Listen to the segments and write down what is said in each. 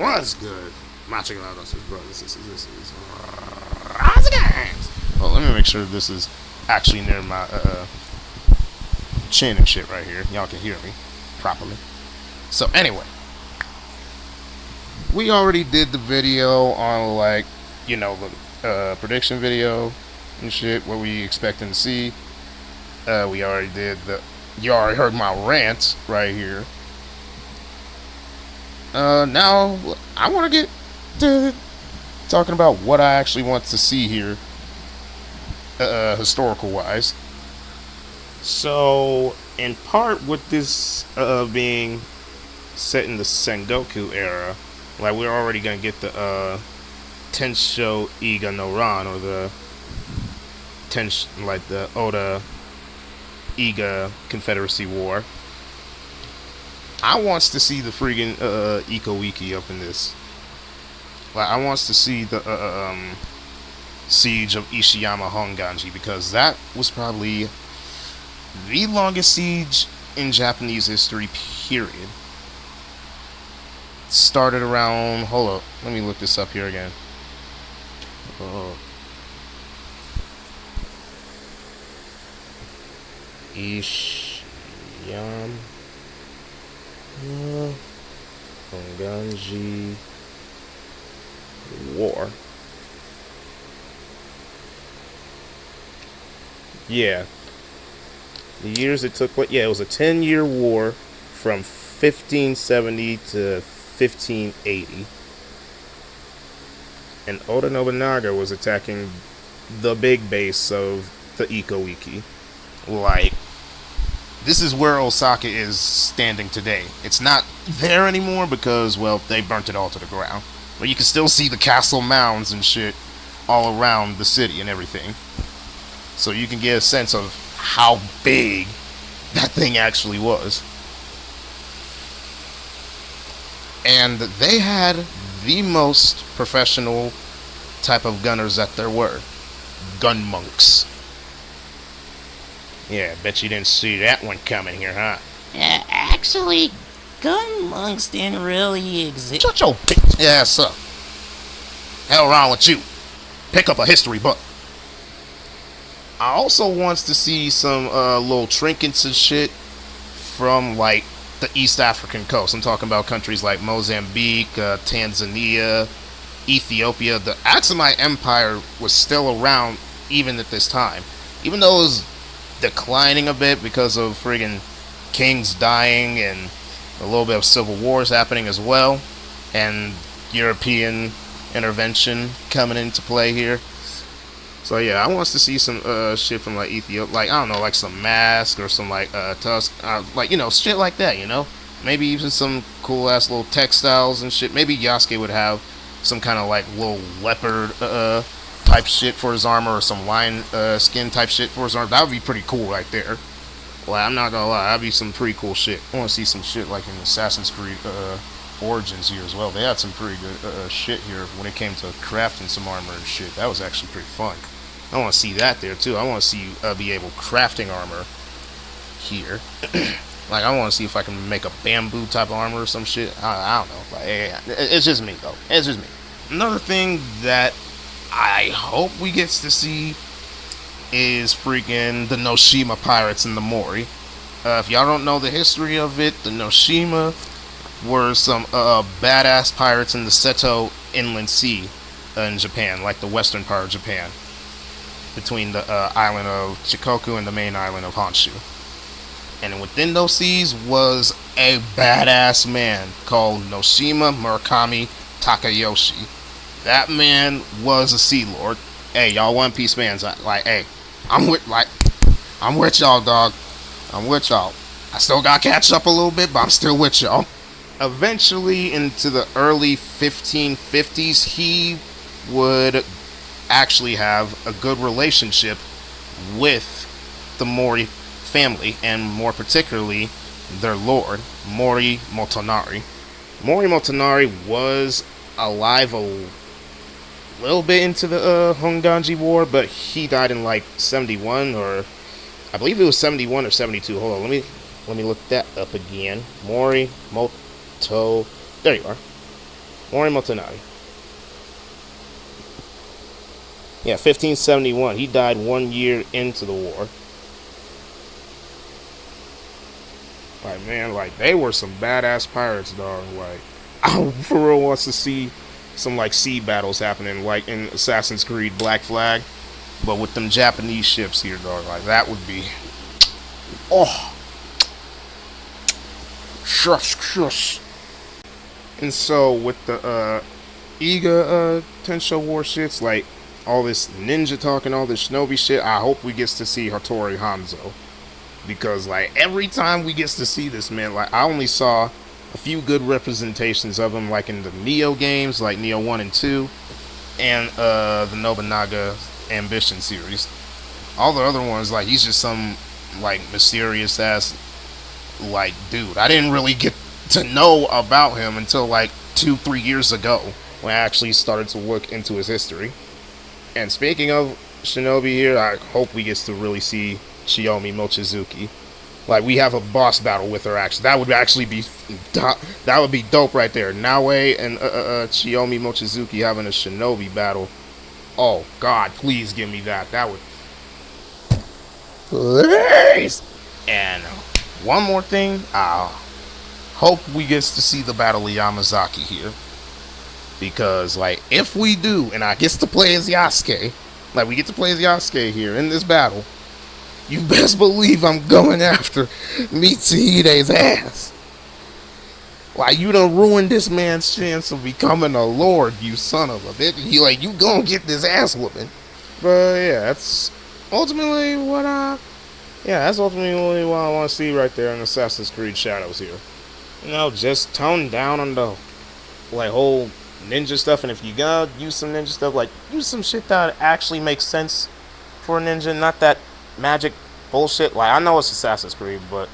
What's good? Matching out us, brothers. This is RAZI-GAMEZ. Well, let me make sure this is actually near my chin and shit right here. Y'all can hear me properly. So anyway, we already did the video on, like, you know, the prediction video and shit, what we expecting to see. We already did you already heard my rant right here. Now I want to get to talking about what I actually want to see here, historical wise. So, in part, with this being set in the Sengoku era, like, we're already gonna get the Tensho Iga no Ran, or the the Oda Iga Confederacy War. I wants to see the friggin' Iko-Wiki up in this. Like, I wants to see the siege of Ishiyama Hongon-ji, because that was probably the longest siege in Japanese history, period. Started around, hold up, let me look this up here again. Ishiyama Hongon-ji War. Yeah. The years it took, it was a 10-year war from 1570 to 1580. And Oda Nobunaga was attacking the big base of the Iko-Wiki. Like, this is where Osaka is standing today. It's not there anymore because, well, they burnt it all to the ground. But you can still see the castle mounds and shit all around the city and everything. So you can get a sense of how big that thing actually was. And they had the most professional type of gunners that there were. Gun monks. Yeah, bet you didn't see that one coming here, huh? Actually, gun monks didn't really exist. Shut your bitch ass up. Hell wrong with you? Pick up a history book. I also wants to see some little trinkets and shit from, like, the East African coast. I'm talking about countries like Mozambique, Tanzania, Ethiopia. The Aksumite Empire was still around even at this time. Even though it was declining a bit because of friggin' kings dying and a little bit of civil wars happening as well, and European intervention coming into play here. So yeah, I wants to see some shit from, like, Ethiopia, like, I don't know, like some mask or some, like, tusk, like, you know, shit like that, you know? Maybe even some cool ass little textiles and shit. Maybe Yasuke would have some kind of, like, little leopard type shit for his armor, or some lion skin type shit for his armor. That would be pretty cool right there. Well, I'm not gonna lie, that'd be some pretty cool shit. I want to see some shit like in Assassin's Creed Origins here as well. They had some pretty good shit here when it came to crafting some armor and shit. That was actually pretty fun. I want to see that there too. I want to see you be able crafting armor here. Like, I want to see if I can make a bamboo type of armor or some shit. I don't know. Like, yeah, it's just me though. It's just me. Another thing that I hope we get to see is freaking the Murakami Pirates and the Mori. If y'all don't know the history of it, the Murakami were some badass pirates in the Seto Inland Sea in Japan, like the western part of Japan, between the island of Shikoku and the main island of Honshu. And within those seas was a badass man called Murakami Takayoshi. That man was a sea lord. Hey, y'all One Piece fans, like, hey, I'm with y'all, dog. I'm with y'all. I still got to catch up a little bit, but I'm still with y'all. Eventually, into the early 1550s, he would actually have a good relationship with the Mori family, and more particularly their lord, Mori Motonari. Mori Motonari was alive a little bit into the Hongon-ji War, but he died in like 71, or I believe it was 71 or 72. Hold on, let me look that up again. Mori Moto, there you are. Mori Motonari. Yeah, 1571. He died 1 year into the war. Like, man, like, they were some badass pirates, dog. Like, I for real wants to see some, like, sea battles happening, like in Assassin's Creed Black Flag, but with them Japanese ships here, dog. Like, that would be... Oh! Shush. And so, with the, Iga, Tensho warships, like, all this ninja talk and all this shinobi shit, I hope we get to see Hattori Hanzo. Because, like, every time we get to see this, man, like, I only saw a few good representations of him, like, in the Neo games, like Neo 1 and 2, and, the Nobunaga Ambition series. All the other ones, like, he's just some, like, mysterious-ass, like, dude. I didn't really get to know about him until, like, 2-3 years ago, when I actually started to look into his history. And speaking of shinobi here, I hope we get to really see Chiyomi Mochizuki. Like, we have a boss battle with her, actually. That would actually be... That would be dope right there. Naoe and Chiyomi Mochizuki having a shinobi battle. Oh, God, please give me that. That would... Please! And one more thing. I hope we get to see the Battle of Yamazaki here. Because, like, if we do, and I get to play as Yasuke, like, we get to play as Yasuke here in this battle, you best believe I'm going after Mitsuhide's ass. Like, you done ruined this man's chance of becoming a lord, you son of a bitch. You gonna get this ass whooping. But, yeah, that's ultimately what I want to see right there in Assassin's Creed Shadows here. You know, just tone down on the, like, whole ninja stuff, and if you gotta use some ninja stuff, like, use some shit that actually makes sense for a ninja, not that magic bullshit. Like, I know it's Assassin's Creed, but,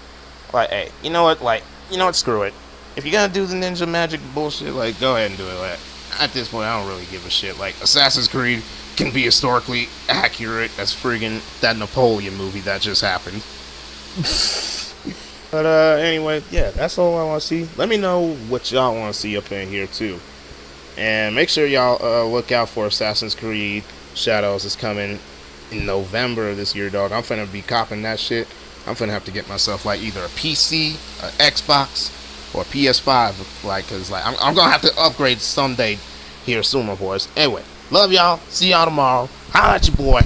like, hey, you know what, screw it. If you're gonna do the ninja magic bullshit, like, go ahead and do it. Like, at this point, I don't really give a shit. Like, Assassin's Creed can be historically accurate as friggin' that Napoleon movie that just happened. But, anyway, yeah, that's all I want to see. Let me know what y'all want to see up in here, too. And make sure y'all look out for Assassin's Creed Shadows. It's coming in November of this year, dog. I'm finna be copping that shit. I'm finna have to get myself, like, either a PC, an Xbox, or a PS5. Like, cause, like, I'm gonna have to upgrade someday here soon, my boys. Anyway, love y'all. See y'all tomorrow. Holla at your boy.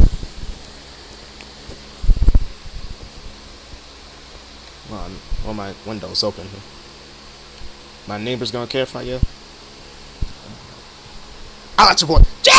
Well, my window's open. My neighbor's gonna care if I yell. Holla at your boy.